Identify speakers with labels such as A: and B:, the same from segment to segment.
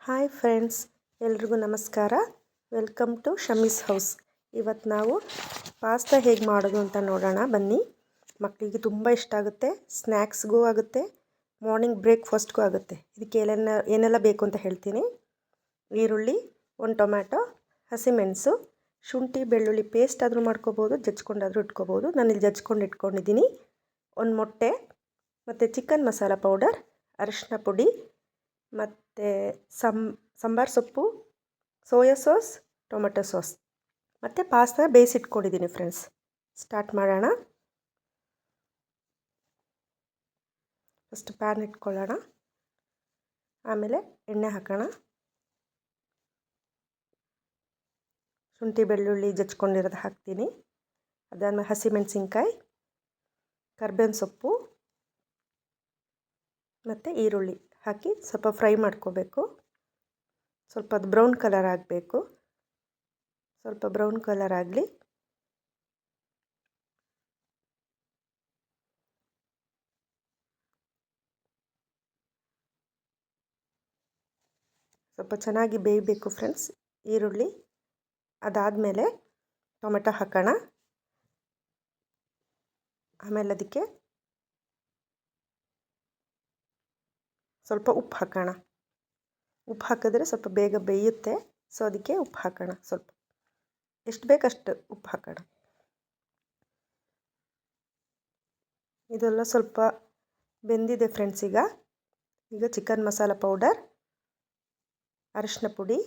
A: Hi friends, ಎಲ್ರಿಗೂ ನಮಸ್ಕಾರ. Welcome to Shamee's house. ಇವತ್ತು ನಾವು ಪಾಸ್ತಾ ಹೇಗೆ ಮಾಡೋದು ಅಂತ ನೋಡೋಣ ಬನ್ನಿ. ಮಕ್ಕಳಿಗೆ ತುಂಬ ಇಷ್ಟ ಆಗುತ್ತೆ, ಸ್ನ್ಯಾಕ್ಸ್ಗೂ ಆಗುತ್ತೆ, ಮಾರ್ನಿಂಗ್ ಬ್ರೇಕ್ಫಾಸ್ಟ್ಗೂ ಆಗುತ್ತೆ. ಇದಕ್ಕೆ ಏನೆಲ್ಲ ಬೇಕು ಅಂತ ಹೇಳ್ತೀನಿ. ಈರುಳ್ಳಿ, ಒಂದು ಟೊಮ್ಯಾಟೊ, ಹಸಿಮೆಣಸು, ಶುಂಠಿ ಬೆಳ್ಳುಳ್ಳಿ ಪೇಸ್ಟ್ ಆದರೂ ಮಾಡ್ಕೋಬೋದು, ಜಜ್ಕೊಂಡಾದರೂ ಇಟ್ಕೋಬೋದು. ನಾನಿಲ್ಲಿ ಜಜ್ಕೊಂಡು ಇಟ್ಕೊಂಡಿದ್ದೀನಿ. ಒಂದು ಮೊಟ್ಟೆ ಮತ್ತು ಚಿಕನ್ ಮಸಾಲ ಪೌಡರ್, ಅರಿಶಿನ ಪುಡಿ ಮತ್ತು ಸಾಂಬಾರು ಸೊಪ್ಪು, ಸೋಯಾ ಸಾಸ್, ಟೊಮೆಟೊ ಸಾಸ್ ಮತ್ತು ಪಾಸ್ತಾ ಬೇಯಿಸಿಟ್ಕೊಂಡಿದ್ದೀನಿ ಫ್ರೆಂಡ್ಸ್. ಸ್ಟಾರ್ಟ್ ಮಾಡೋಣ. ಫಸ್ಟ್ ಪ್ಯಾನ್ ಇಟ್ಕೊಳ್ಳೋಣ, ಆಮೇಲೆ ಎಣ್ಣೆ ಹಾಕೋಣ. ಶುಂಠಿ ಬೆಳ್ಳುಳ್ಳಿ ಜಜ್ಕೊಂಡಿರೋದು ಹಾಕ್ತೀನಿ. ಅದಾದಮೇಲೆ ಹಸಿಮೆಣಸಿನ್ಕಾಯಿ, ಕರ್ಬೇವಿನ ಸೊಪ್ಪು ಮತ್ತು ಈರುಳ್ಳಿ ಹಾಕಿ ಸ್ವಲ್ಪ ಫ್ರೈ ಮಾಡ್ಕೋಬೇಕು. ಸ್ವಲ್ಪ ಅದು ಬ್ರೌನ್ ಕಲರ್ ಆಗಬೇಕು. ಸ್ವಲ್ಪ ಬ್ರೌನ್ ಕಲರ್ ಆಗಲಿ. ಸ್ವಲ್ಪ ಚೆನ್ನಾಗಿ ಬೇಯಬೇಕು ಫ್ರೆಂಡ್ಸ್ ಈರುಳ್ಳಿ. ಅದಾದಮೇಲೆ ಟೊಮೆಟೊ ಹಾಕೋಣ. ಆಮೇಲೆ ಅದಕ್ಕೆ ಸ್ವಲ್ಪ ಉಪ್ಪು ಹಾಕೋಣ. ಉಪ್ಪು ಹಾಕಿದ್ರೆ ಸ್ವಲ್ಪ ಬೇಗ ಬೇಯುತ್ತೆ, ಸೊ ಅದಕ್ಕೆ ಉಪ್ಪು ಹಾಕೋಣ. ಸ್ವಲ್ಪ ಎಷ್ಟು ಬೇಕಷ್ಟು ಉಪ್ಪು ಹಾಕೋಣ. ಇದೆಲ್ಲ ಸ್ವಲ್ಪ ಬೆಂದಿದೆ ಫ್ರೆಂಡ್ಸ್. ಈಗ ಚಿಕನ್ ಮಸಾಲ ಪೌಡರ್, ಅರಿಶಿನ ಪುಡಿ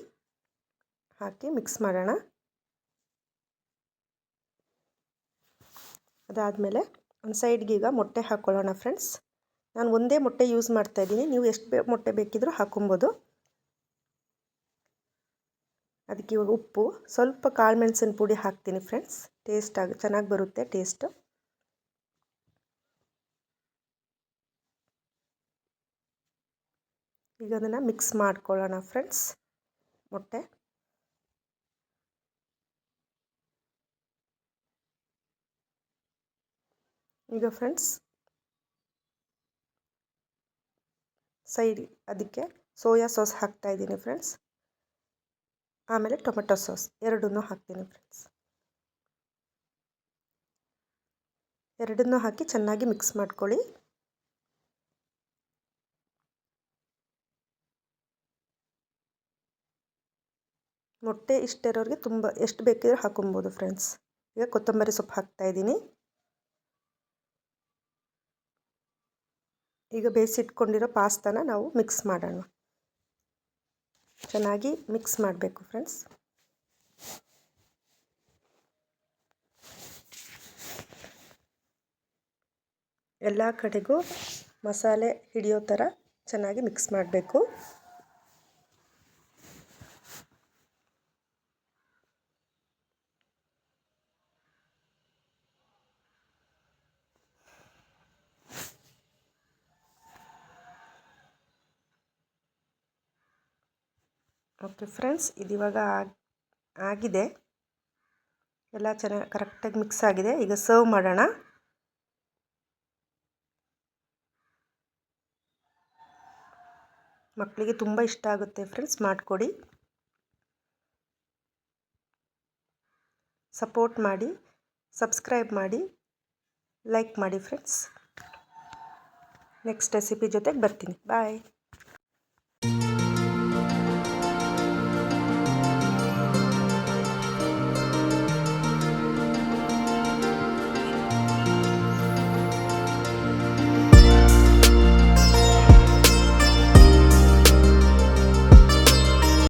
A: ಹಾಕಿ ಮಿಕ್ಸ್ ಮಾಡೋಣ. ಅದಾದಮೇಲೆ ಒಂದು ಸೈಡ್ಗೆ ಈಗ ಮೊಟ್ಟೆ ಹಾಕ್ಕೊಳ್ಳೋಣ ಫ್ರೆಂಡ್ಸ್. ನಾನು ಒಂದೇ ಮೊಟ್ಟೆ ಯೂಸ್ ಮಾಡ್ತಾಯಿದ್ದೀನಿ, ನೀವು ಎಷ್ಟು ಮೊಟ್ಟೆ ಬೇಕಿದ್ರೂ ಹಾಕೊಬೋದು. ಅದಕ್ಕೆ ಇವಾಗ ಉಪ್ಪು, ಸ್ವಲ್ಪ ಕಾಳು ಮೆಣಸಿನ ಪುಡಿ ಹಾಕ್ತೀನಿ ಫ್ರೆಂಡ್ಸ್. ಚೆನ್ನಾಗಿ ಬರುತ್ತೆ ಟೇಸ್ಟು. ಈಗ ಅದನ್ನು ಮಿಕ್ಸ್ ಮಾಡ್ಕೊಳ್ಳೋಣ ಫ್ರೆಂಡ್ಸ್. ಮೊಟ್ಟೆ ಈಗ ಫ್ರೆಂಡ್ಸ್ ಸೈಡ್ ಅದಕ್ಕೆ ಸೋಯಾ ಸಾಸ್ ಹಾಕ್ತಾಯಿದ್ದೀನಿ ಫ್ರೆಂಡ್ಸ್. ಆಮೇಲೆ ಟೊಮೆಟೊ ಸಾಸ್ ಎರಡನ್ನೂ ಹಾಕ್ತೀನಿ ಫ್ರೆಂಡ್ಸ್. ಎರಡನ್ನೂ ಹಾಕಿ ಚೆನ್ನಾಗಿ ಮಿಕ್ಸ್ ಮಾಡ್ಕೊಳ್ಳಿ. ಮೊಟ್ಟೆ ಇಷ್ಟಿರೋರಿಗೆ ಎಷ್ಟು ಬೇಕಿದ್ರೂ ಹಾಕೊಬೋದು ಫ್ರೆಂಡ್ಸ್. ಈಗ ಕೊತ್ತಂಬರಿ ಸೊಪ್ಪು ಹಾಕ್ತಾಯಿದ್ದೀನಿ. ಈಗ ಬೇಯಿಸಿಟ್ಕೊಂಡಿರೋ ಪಾಸ್ತಾನ ನಾವು ಮಿಕ್ಸ್ ಮಾಡೋಣ. ಚೆನ್ನಾಗಿ ಮಿಕ್ಸ್ ಮಾಡಬೇಕು ಫ್ರೆಂಡ್ಸ್. ಎಲ್ಲ ಕಡೆಗೂ ಮಸಾಲೆ ಹಿಡಿಯೋ ಥರ ಚೆನ್ನಾಗಿ ಮಿಕ್ಸ್ ಮಾಡಬೇಕು. ಓಕೆ ಫ್ರೆಂಡ್ಸ್, ಇದಿವಾಗ ಆಗಿದೆ. ಎಲ್ಲ ಚೆನ್ನಾಗಿ ಕರೆಕ್ಟಾಗಿ ಮಿಕ್ಸ್ ಆಗಿದೆ. ಈಗ ಸರ್ವ್ ಮಾಡೋಣ. ಮಕ್ಕಳಿಗೆ ತುಂಬ ಇಷ್ಟ ಆಗುತ್ತೆ ಫ್ರೆಂಡ್ಸ್, ಮಾಡಿಕೊಡಿ. ಸಪೋರ್ಟ್ ಮಾಡಿ, ಸಬ್ಸ್ಕ್ರೈಬ್ ಮಾಡಿ, ಲೈಕ್ ಮಾಡಿ ಫ್ರೆಂಡ್ಸ್. ನೆಕ್ಸ್ಟ್ ರೆಸಿಪಿ ಜೊತೆಗೆ ಬರ್ತೀನಿ. ಬಾಯ್.